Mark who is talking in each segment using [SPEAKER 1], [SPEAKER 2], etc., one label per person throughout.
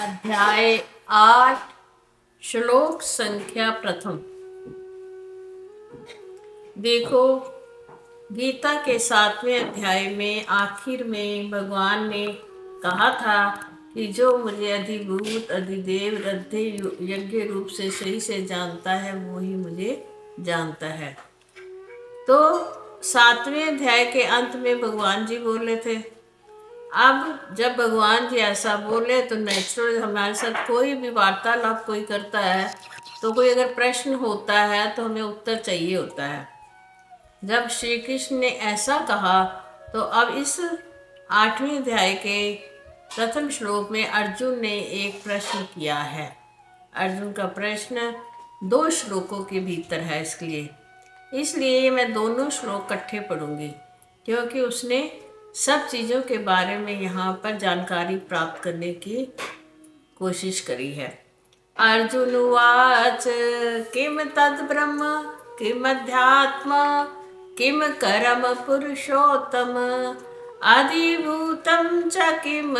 [SPEAKER 1] अध्याय 8 श्लोक संख्या प्रथम। देखो, गीता के 7वें अध्याय में आखिर में भगवान ने कहा था कि जो मुझे अधिभूत अधिदेव रद्धे यज्ञ रूप से सही से जानता है वो ही मुझे जानता है। तो 7वें अध्याय के अंत में भगवान जी बोले थे। अब जब भगवान जी ऐसा बोले तो नेचुरल हमारे साथ कोई भी वार्तालाप कोई करता है तो कोई अगर प्रश्न होता है तो हमें उत्तर चाहिए होता है। जब श्री कृष्ण ने ऐसा कहा तो अब इस 8वें अध्याय के प्रथम श्लोक में अर्जुन ने एक प्रश्न किया है। अर्जुन का प्रश्न 2 श्लोकों के भीतर है, इसलिए मैं दोनों श्लोक इकट्ठे पढ़ूंगी क्योंकि उसने सब चीज़ों के बारे में यहाँ पर जानकारी प्राप्त करने की कोशिश करी है। अर्जुन उवाच किम तद् ब्रह्म किम अध्यात्म किम करम पुरुषोत्तम अधिभूतं च किम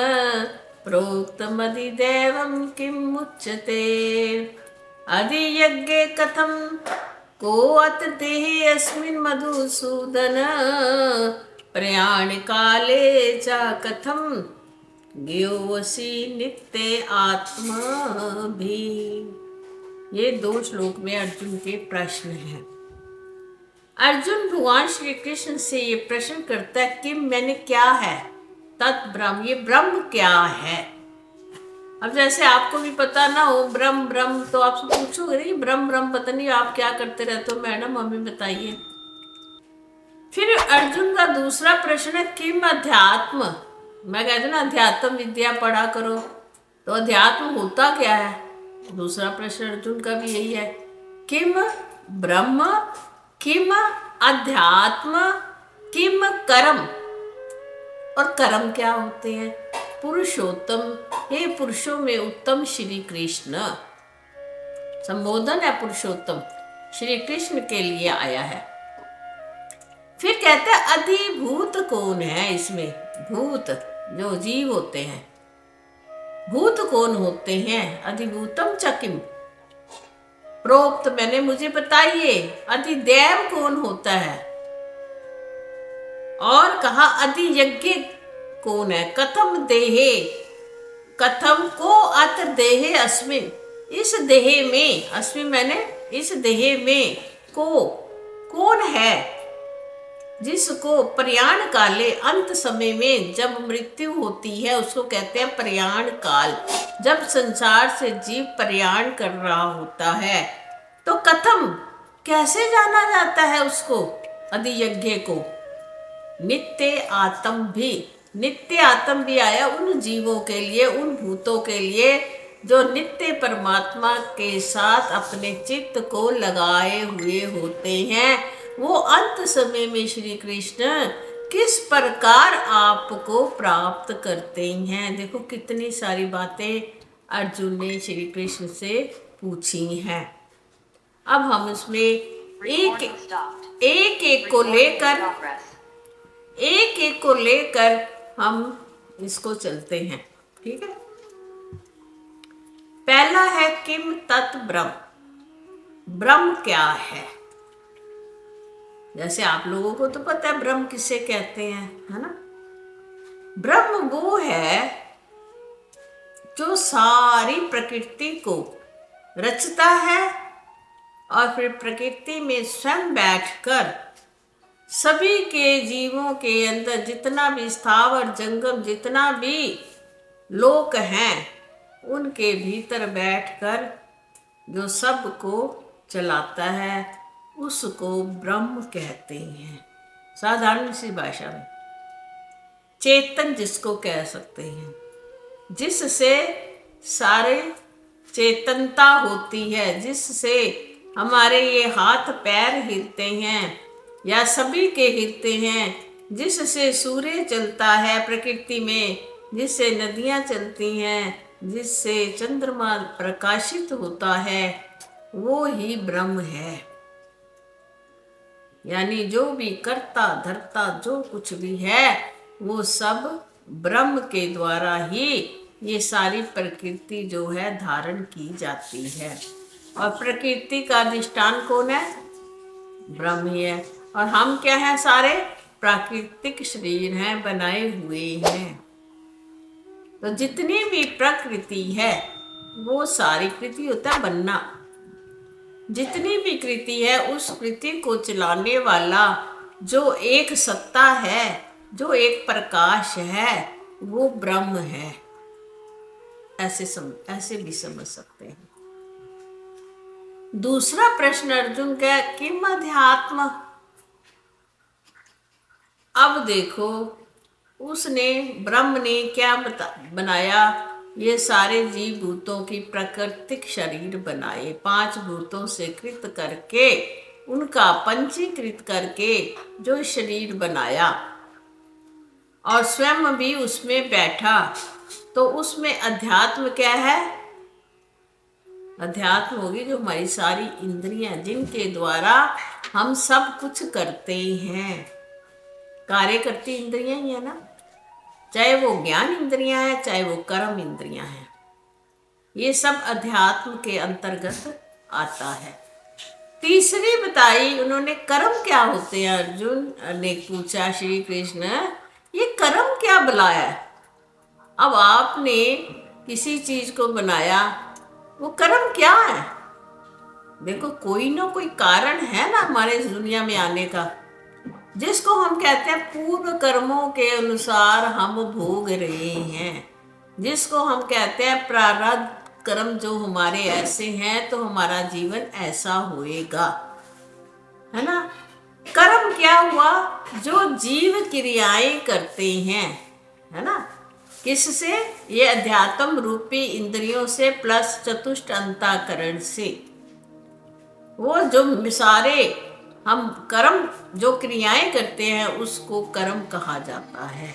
[SPEAKER 1] प्रोक्तमधिदैवं किम उच्यते अधियज्ञे कथम को अत देहे अस्मिन् मधुसूदन प्रयाण काले च कथम ज्ञोऽसि नित्य आत्मा भी। ये 2 श्लोक में अर्जुन के प्रश्न हैं। अर्जुन भगवान श्री कृष्ण से ये प्रश्न करता है कि मैंने क्या है तत् ब्रह्म, ये ब्रह्म क्या है। अब जैसे आपको भी पता ना हो ब्रह्म ब्रह्म तो आपसे पूछोगे नहीं ब्रह्म ब्रह्म पता नहीं आप क्या करते रहते हो मैडम, हमें बताइए। फिर अर्जुन का दूसरा प्रश्न है किम अध्यात्म। मैं कहती हूँ ना अध्यात्म विद्या पढ़ा करो, तो अध्यात्म होता क्या है। दूसरा प्रश्न अर्जुन का भी यही है, किम ब्रह्म किम अध्यात्म किम कर्म, और कर्म क्या होते हैं। पुरुषोत्तम, हे पुरुषों में उत्तम श्री कृष्ण, संबोधन है पुरुषोत्तम श्री कृष्ण के लिए आया है। फिर कहते हैं अधिभूत कौन है। इसमें भूत जो जीव होते हैं, भूत कौन होते हैं। अधिभूतम च किम प्रोक्त, मैंने मुझे बताइए। अधिदैव कौन होता है, और कहा अधियज्ञ कौन है। कथम देहे, कथम को अत देहे अस्मिन, इस देहे में, अस्मिन मैंने इस देहे में, को कौन है जिसको प्रयाण काले, अंत समय में जब मृत्यु होती है उसको कहते हैं प्रयाण काल। जब संसार से जीव प्रयाण कर रहा होता है तो कथम, कैसे जाना जाता है उसको, अधियज्ञ को। नित्य आत्म भी, नित्य आत्म भी आया उन जीवों के लिए, उन भूतों के लिए जो नित्य परमात्मा के साथ अपने चित्त को लगाए हुए होते हैं। वो अंत समय में श्री कृष्ण किस प्रकार आपको प्राप्त करते हैं। देखो कितनी सारी बातें अर्जुन ने श्री कृष्ण से पूछी हैं। अब हम इसमें एक एक को लेकर हम इसको चलते हैं, ठीक है। पहला है किम तत् ब्रह्म। ब्रह्म क्या है। जैसे आप लोगों को तो पता है ब्रह्म किसे कहते हैं, है ना। ब्रह्म वो है जो सारी प्रकृति को रचता है और फिर प्रकृति में स्वयं बैठकर सभी के जीवों के अंदर जितना भी स्थावर जंगम जितना भी लोक हैं उनके भीतर बैठकर जो सबको चलाता है उसको ब्रह्म कहते हैं। साधारण सी भाषा में चेतन जिसको कह सकते हैं, जिससे सारे चेतनता होती है, जिससे हमारे ये हाथ पैर हिलते हैं या सभी के हिलते हैं, जिससे सूर्य चलता है प्रकृति में, जिससे नदियाँ चलती हैं, जिससे चंद्रमा प्रकाशित होता है, वो ही ब्रह्म है। यानी जो भी करता धरता जो कुछ भी है वो सब ब्रह्म के द्वारा ही ये सारी प्रकृति जो है धारण की जाती है। और प्रकृति का अधिष्ठान कौन है? ब्रह्म ही है। और हम क्या है? सारे प्राकृतिक शरीर हैं, बनाए हुए हैं। तो जितनी भी प्रकृति है वो सारी कृति होता है बनना। जितनी भी कृति है उस कृति को चलाने वाला जो एक सत्ता है, जो एक प्रकाश है, वो ब्रह्म है। ऐसे भी समझ सकते हैं। दूसरा प्रश्न अर्जुन का, किम अध्यात्म? अब देखो, उसने ब्रह्म ने क्या बनाया? ये सारे जीव भूतों की प्राकृतिक शरीर बनाए, 5 भूतों से कृत करके, उनका पंचीकृत करके जो शरीर बनाया, और स्वयं भी उसमें बैठा। तो उसमें अध्यात्म क्या है? अध्यात्म होगी जो हमारी सारी इंद्रियां, जिनके द्वारा हम सब कुछ करते हैं। कार्य करती इंद्रियां ही है ना, चाहे वो ज्ञान इंद्रियां हैं, चाहे वो कर्म इंद्रियां हैं। ये सब अध्यात्म के अंतर्गत आता है। तीसरी बताई उन्होंने, कर्म क्या होते हैं? अर्जुन ने पूछा श्री कृष्ण, ये कर्म क्या बुलाया है? अब आपने किसी चीज को बनाया, वो कर्म क्या है? देखो, कोई ना कोई कारण है ना हमारे इस दुनिया में आने का, जिसको हम कहते हैं पूर्व कर्मों के अनुसार हम भोग रहे हैं, जिसको हम कहते हैं प्रारब्ध कर्म जो हमारे ऐसे हैं तो हमारा जीवन ऐसा होएगा, है ना। कर्म क्या हुआ? जो जीव क्रियाएं करते हैं, है ना। किससे? ये अध्यात्म रूपी इंद्रियों से प्लस चतुष्ट अंतःकरण से। वो जो सारे हम कर्म जो क्रियाएं करते हैं उसको कर्म कहा जाता है।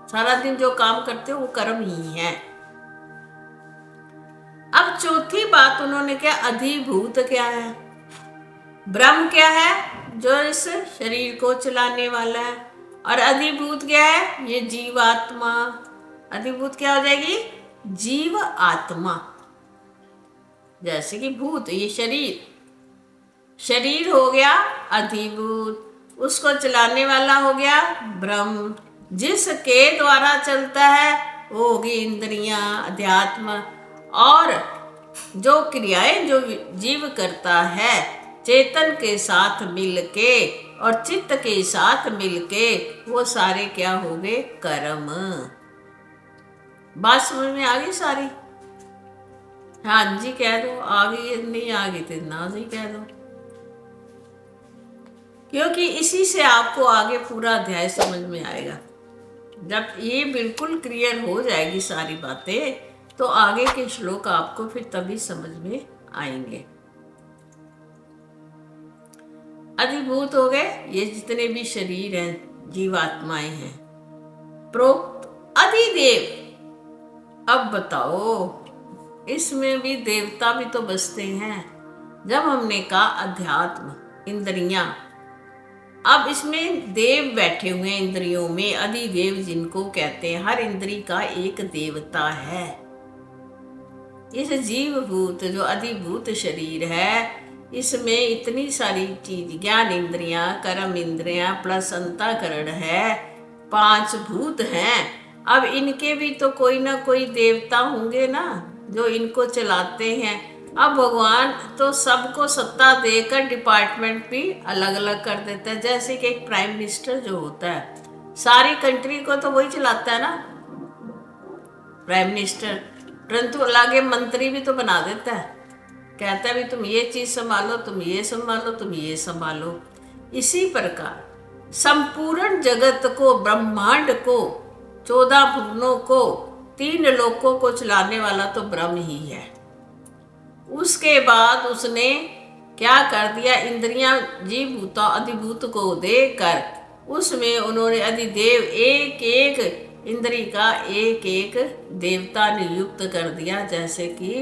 [SPEAKER 1] सारा दिन जो काम करते हो वो कर्म ही है। अब चौथी बात उन्होंने क्या, अधिभूत क्या है? ब्रह्म क्या है? जो इस शरीर को चलाने वाला है। और अधिभूत क्या है? ये जीवात्मा। अधिभूत क्या हो जाएगी? जीव आत्मा। जैसे कि भूत ये शरीर, शरीर हो गया अधिभूत, उसको चलाने वाला हो गया ब्रह्म, जिसके द्वारा चलता है वो होगी इंद्रियां, अध्यात्म। और जो क्रियाएं जो जीव करता है चेतन के साथ मिलके और चित्त के साथ मिलके, वो सारे क्या हो गए? कर्म। बात समझ में आ गई सारी? हाँ जी कह दो, आ गई, नहीं आ गई तो ना जी कह दो, क्योंकि इसी से आपको आगे पूरा अध्याय समझ में आएगा। जब ये बिल्कुल क्लियर हो जाएगी सारी बातें, तो आगे के श्लोक आपको फिर तभी समझ में आएंगे। अधिभूत हो गए ये जितने भी शरीर हैं, जीवात्माएं हैं। प्रोक्त अधिदेव। अब बताओ, इसमें भी देवता भी तो बसते हैं। जब हमने कहा अध्यात्म, इंद्रियां, अब इसमें देव बैठे हुए हैं इंद्रियों में, अधिदेव जिनको कहते हैं। हर इंद्री का एक देवता है। इस जीवभूत जो अधिभूत शरीर है, इसमें इतनी सारी चीज, ज्ञान इंद्रियां, कर्म इंद्रियां प्लस अंतःकरण है, 5 भूत हैं। अब इनके भी तो कोई ना कोई देवता होंगे ना जो इनको चलाते हैं। अब भगवान तो सबको सत्ता देकर डिपार्टमेंट भी अलग अलग कर देता है। जैसे कि एक प्राइम मिनिस्टर जो होता है, सारी कंट्री को तो वही चलाता है ना, प्राइम मिनिस्टर, परंतु अलग मंत्री भी तो बना देता है, कहता है भी तुम ये चीज संभालो, तुम ये संभालो, तुम ये संभालो। इसी प्रकार संपूर्ण जगत को, ब्रह्मांड को, 14 भुवनों को, 3 लोकों को चलाने वाला तो ब्रह्म ही है। उसके बाद उसने क्या कर दिया? इंद्रियां जीवभूत अधिभूत को देकर उसमें उन्होंने अधिदेव, एक एक इंद्री का एक एक देवता नियुक्त कर दिया। जैसे कि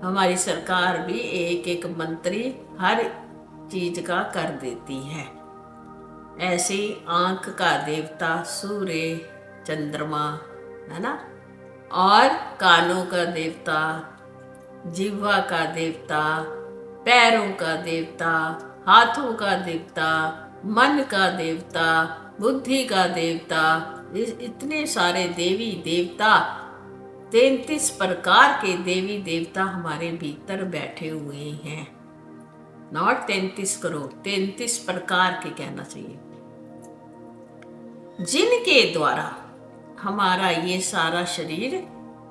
[SPEAKER 1] हमारी सरकार भी एक एक मंत्री हर चीज का कर देती है, ऐसे आंख का देवता सूर्य, चंद्रमा, है ना, और कानों का देवता, जिह्वा का देवता, पैरों का देवता, हाथों का देवता, मन का देवता, बुद्धि का देवता, इतने सारे देवी देवता, 33 प्रकार के देवी देवता हमारे भीतर बैठे हुए हैं। नॉट 33 करोड़, 33 प्रकार के कहना चाहिए, जिनके द्वारा हमारा ये सारा शरीर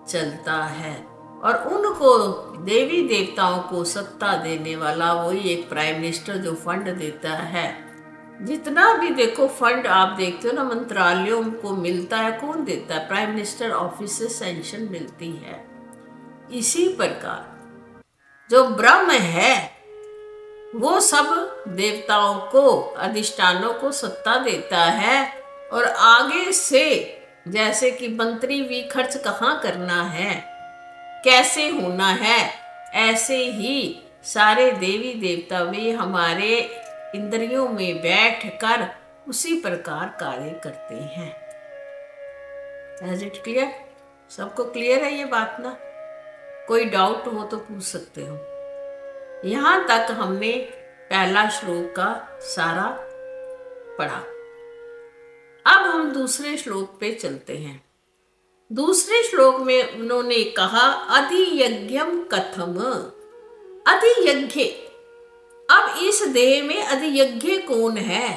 [SPEAKER 1] चलता है। और उनको देवी देवताओं को सत्ता देने वाला वही एक प्राइम मिनिस्टर जो फंड देता है। जितना भी देखो फंड आप देखते हो ना मंत्रालयों को मिलता है, कौन देता है? प्राइम मिनिस्टर ऑफिस से सैंक्शन मिलती है। इसी प्रकार जो ब्रह्म है वो सब देवताओं को, अधिष्ठानों को सत्ता देता है। और आगे से जैसे कि मंत्री भी खर्च कहाँ करना है, कैसे होना है, ऐसे ही सारे देवी देवता भी हमारे इंद्रियों में बैठकर उसी प्रकार कार्य करते हैं। Is it clear? सबको क्लियर है ये बात ना? कोई डाउट हो तो पूछ सकते हो। यहाँ तक हमने पहला श्लोक का सारा पढ़ा। अब हम दूसरे श्लोक पे चलते हैं। दूसरे श्लोक में उन्होंने कहा अधियज्ञम कथम, अधियज्ञ। अब इस देह में अधियज्ञ कौन है?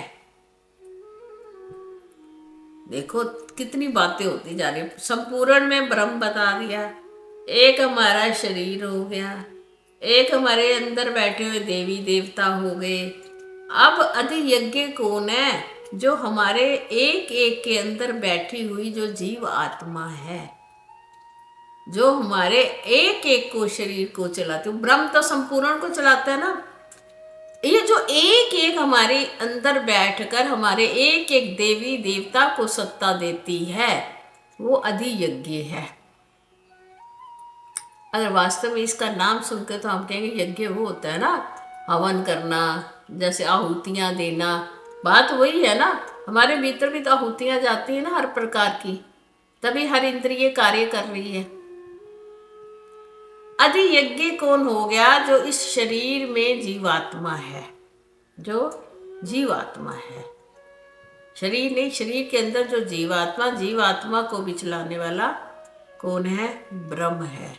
[SPEAKER 1] देखो कितनी बातें होती जा रही। संपूर्ण में ब्रह्म बता दिया, एक हमारा शरीर हो गया, एक हमारे अंदर बैठे हुए देवी देवता हो गए। अब अधियज्ञ कौन है? जो हमारे एक एक के अंदर बैठी हुई जो जीव आत्मा है, जो हमारे एक एक को शरीर को चलाते। ब्रह्म तो संपूर्ण को चलाता है ना। ये जो एक एक हमारे अंदर बैठकर हमारे एक एक देवी देवता को सत्ता देती है, वो अधियज्ञ है। अगर वास्तव में इसका नाम सुनकर तो हम कहेंगे यज्ञ वो होता है ना, हवन करना, जैसे आहुतियाँ देना। बात वही है ना, हमारे भीतर भी तो आहुतियाँ जाती है ना हर प्रकार की, तभी हर इंद्रिय कार्य कर रही है। अधियज्ञ कौन हो गया? जो इस शरीर में जीवात्मा है, जो जीवात्मा है। शरीर नहीं, शरीर के अंदर जो जीवात्मा, जीवात्मा को भी चलाने वाला कौन है? ब्रह्म है।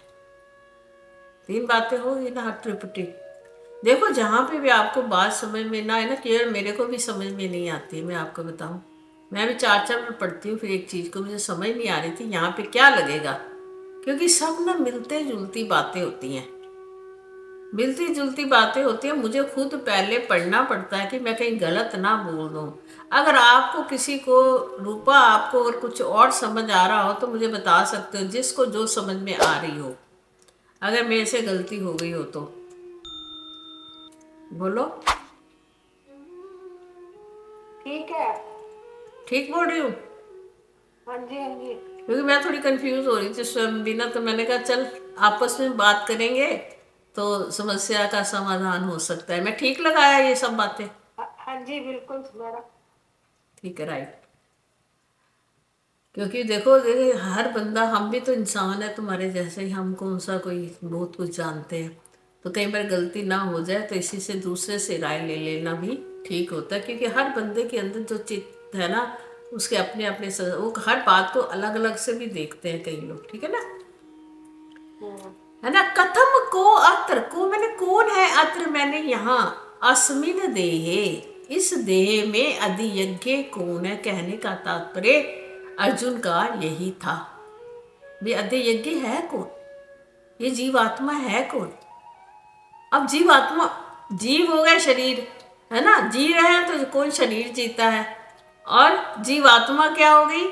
[SPEAKER 1] 3 बातें होगी ना हर त्रिपुटी। देखो जहाँ पे भी आपको बात समझ में ना है ना, केवल मेरे को भी समझ में नहीं आती। मैं आपको बताऊँ, मैं भी 4 में पढ़ती हूँ, फिर एक चीज़ को मुझे समझ नहीं आ रही थी यहाँ पे क्या लगेगा, क्योंकि सब ना मिलते जुलती बातें होती हैं, मिलती जुलती बातें होती हैं। मुझे खुद पहले पढ़ना पड़ता है कि मैं कहीं गलत ना बोल दूँ। अगर आपको किसी को, रूपा आपको अगर कुछ और समझ आ रहा हो तो मुझे बता सकते हो, जिसको जो समझ में आ रही हो। अगर मेरे से गलती हो गई हो तो बोलो।
[SPEAKER 2] ठीक है।
[SPEAKER 1] ठीक बोल रही हूँ?
[SPEAKER 2] हाँ जी, हाँ जी।
[SPEAKER 1] क्योंकि मैं थोड़ी कंफ्यूज हो रही थी स्वयं भी ना, तो मैंने कहा चल आपस में बात करेंगे तो समस्या का समाधान हो सकता है। मैं ठीक लगाया ये सब बातें?
[SPEAKER 2] हाँ जी, बिल्कुल मैडम।
[SPEAKER 1] ठीक है, राइट। क्योंकि देखो हर बंदा, हम भी तो इंसान है तुम्हारे जैसे ही, हम कौन सा कोई बहुत कुछ जानते हैं। तो कई बार गलती ना हो जाए तो इसी से दूसरे से राय ले लेना भी ठीक होता है, क्योंकि हर बंदे के अंदर जो चित्त है ना, उसके अपने अपने वो हर बात को अलग अलग से भी देखते हैं कई लोग, ठीक है ना? है ना? कथम को अत्र को, मैंने कौन है? अत्र मैंने यहाँ, अस्मिन देहे, इस देह में अधियज्ञ कौन है? कहने का तात्पर्य अर्जुन का यही था। भी अधियज्ञ है कौन? ये जीवात्मा है कौन? अब जीवात्मा, जीव हो गया शरीर, है ना? जी रहे हैं तो कौन शरीर जीता है, और जीवात्मा क्या हो गई?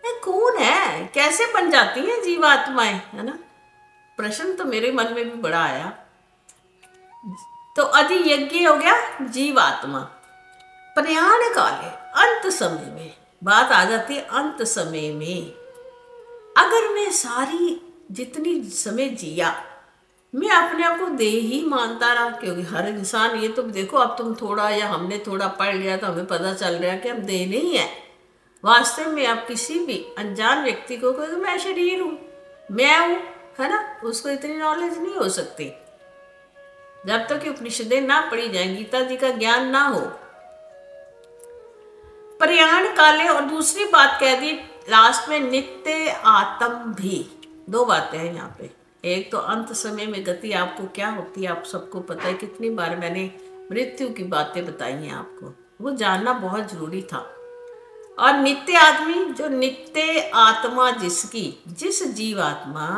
[SPEAKER 1] ये कौन है? कैसे बन जाती हैं जीवात्माएं, है ना? प्रश्न तो मेरे मन में भी बड़ा आया। तो अधियज्ञ हो गया जीवात्मा। प्रयाण काले, अंत समय में बात आ जाती है। अंत समय में अगर मैं सारी जितनी समय जिया, मैं अपने आप को देह ही मानता रहा, क्योंकि हर इंसान, ये तो देखो अब तुम थोड़ा या हमने थोड़ा पढ़ लिया तो हमें पता चल रहा है कि हम देह नहीं है। वास्तव में आप किसी भी अनजान व्यक्ति को कहोगे मैं शरीर हूँ, मैं हूँ, है ना, उसको इतनी नॉलेज नहीं हो सकती जब तक कि उपनिषदें ना पढ़ी जाए, गीता जी का ज्ञान ना हो। प्रयाण काले, और दूसरी बात कह दी लास्ट में, नित्य आत्म भी। दो बातें हैं यहाँ पे। एक तो अंत समय में गति आपको क्या होती है, आप सबको पता है, कितनी बार मैंने मृत्यु की बातें बताई हैं आपको, वो जानना बहुत जरूरी था। और नित्य आदमी, जो नित्य आत्मा जिसकी, जिस जीवात्मा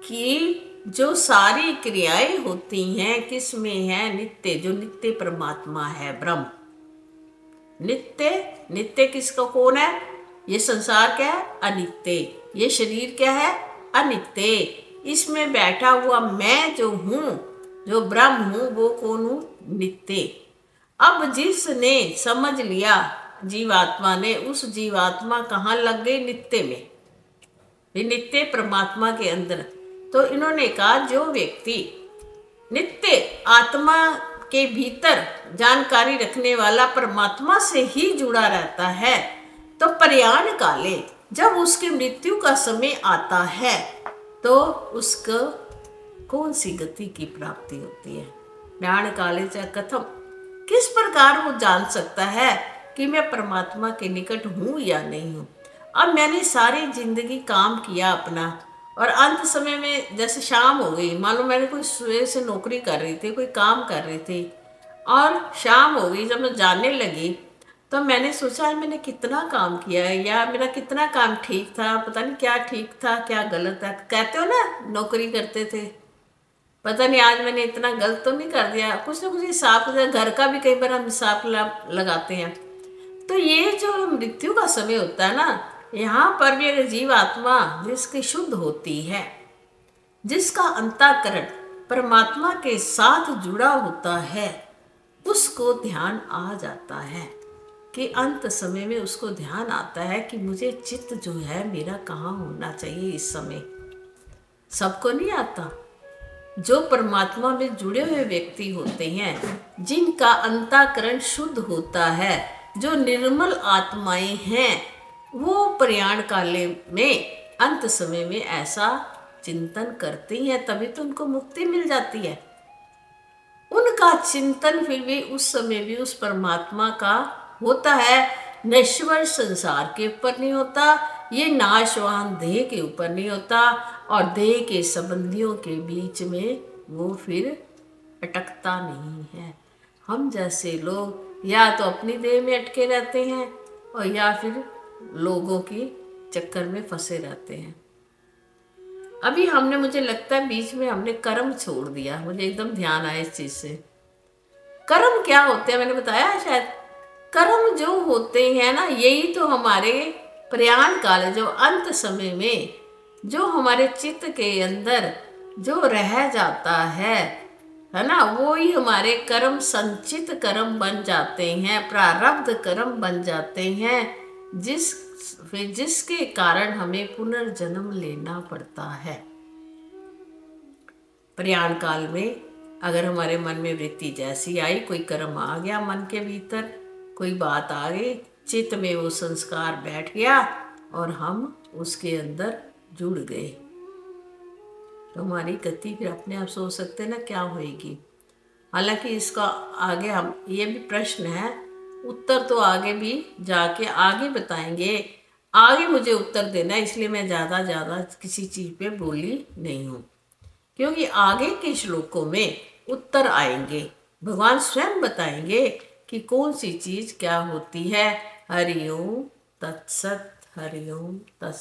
[SPEAKER 1] की जो सारी क्रियाएं होती हैं किस में है, नित्य, जो नित्य परमात्मा है, ब्रह्म। नित्य, नित्य किसका, कौन है? ये संसार क्या है? अनित्य। ये शरीर क्या है? अनित्य। इसमें बैठा हुआ मैं जो हूँ, जो ब्रह्म हूँ, वो कौन हूँ? नित्य। अब जिसने समझ लिया, जीवात्मा ने, उस जीवात्मा कहाँ लग गई? नित्य में, नित्य परमात्मा के अंदर। तो इन्होंने कहा जो व्यक्ति नित्य आत्मा के भीतर जानकारी रखने वाला परमात्मा से ही जुड़ा रहता है, तो प्रयाण काले, जब उसकी मृत्यु का समय आता है, तो उसको कौन सी गति की प्राप्ति होती है? प्रयाण काले च कथम, किस प्रकार वो जान सकता है कि मैं परमात्मा के निकट हूँ या नहीं हूँ। अब मैंने सारी जिंदगी काम किया अपना, और अंत समय में जैसे शाम हो गई, मान लो मैंने कोई सुबह से नौकरी कर रही थी, कोई काम कर रही थी, और शाम हो गई, जब मैं जानने लगी तो मैंने सोचा आज मैंने कितना काम किया है, या मेरा कितना काम ठीक था, पता नहीं क्या ठीक था क्या गलत था। कहते हो ना, नौकरी करते थे, पता नहीं आज मैंने इतना गलत तो नहीं कर दिया, कुछ ना कुछ हिसाब, घर का भी कई बार हम हिसाब लगाते हैं। तो ये जो मृत्यु का समय होता है ना, यहाँ पर भी अगर जीव आत्मा जिसकी शुद्ध होती है, जिसका अंतःकरण परमात्मा के साथ जुड़ा होता है, उसको ध्यान आ जाता है कि अंत समय में उसको ध्यान आता है कि मुझे चित्त जो है मेरा कहाँ होना चाहिए इस समय। सबको नहीं आता। जो परमात्मा में जुड़े हुए व्यक्ति होते हैं, जिनका अंतःकरण शुद्ध होता है, जो निर्मल आत्माएं हैं, वो प्रयाण काले में, अंत समय में ऐसा चिंतन करती हैं, तभी तो उनको मुक्ति मिल जाती है। उनका चिंतन फिर भी उस समय भी उस परमात्मा का होता है, नश्वर संसार के ऊपर नहीं होता, ये नाशवान देह के ऊपर नहीं होता, और देह के संबंधियों के बीच में वो फिर अटकता नहीं है। हम जैसे लोग या तो अपनी देह में अटके रहते हैं, और या फिर लोगों की चक्कर में फंसे रहते हैं। अभी हमने, मुझे लगता है बीच में हमने कर्म छोड़ दिया, मुझे एकदम ध्यान आया इस चीज से। कर्म क्या होते हैं मैंने बताया शायद। कर्म जो होते हैं ना, यही तो हमारे प्रयाण काल, जो अंत समय में जो हमारे चित्त के अंदर जो रह जाता है ना, वो ही हमारे कर्म संचित कर्म बन जाते हैं, प्रारब्ध कर्म बन जाते हैं, जिसके कारण हमें पुनर्जन्म लेना पड़ता है। प्रयाण काल में अगर हमारे मन में वृत्ति जैसी आई, कोई कर्म आ गया मन के भीतर, कोई बात आ गई, चित्त में वो संस्कार बैठ गया और हम उसके अंदर जुड़ गए, तो हमारी गति फिर अपने आप सोच सकते हैं ना क्या होएगी। हालांकि इसका आगे हम, ये भी प्रश्न है, उत्तर तो आगे भी जाके आगे बताएंगे, आगे मुझे उत्तर देना है, इसलिए मैं ज़्यादा किसी चीज़ पे बोली नहीं हूँ, क्योंकि आगे के श्लोकों में उत्तर आएंगे, भगवान स्वयं बताएंगे कि कौन सी चीज़ क्या होती है। हरि ओम तत्सत, हरि ओम तत्सत।